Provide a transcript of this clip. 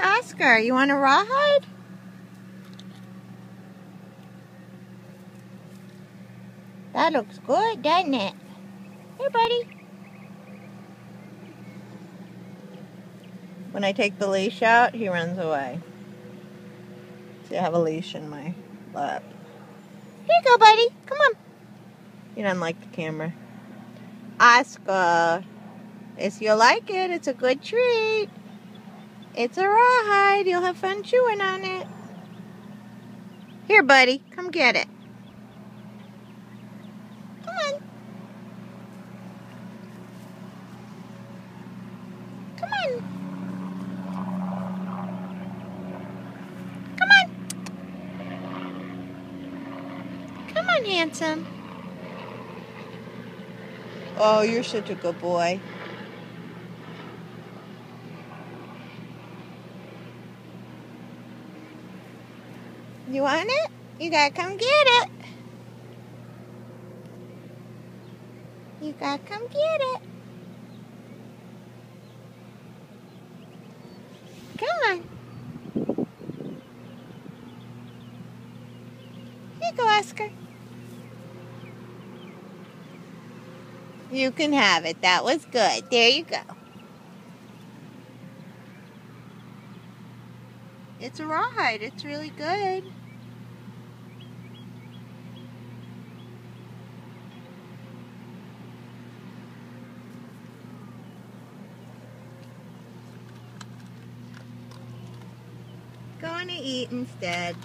Oscar, you want a rawhide? That looks good, doesn't it? Here, buddy. When I take the leash out, he runs away. See, I have a leash in my lap. Here you go, buddy. Come on. He doesn't like the camera. Oscar, if you like it, it's a good treat. It's a rawhide. You'll have fun chewing on it. Here, buddy. Come get it. Come on. Come on. Come on. Come on, handsome. Oh, you're such a good boy. You want it? You gotta come get it. You gotta come get it. Come on. Here you go, Oscar. You can have it. That was good. There you go. It's a rawhide. It's really good. Going to eat instead.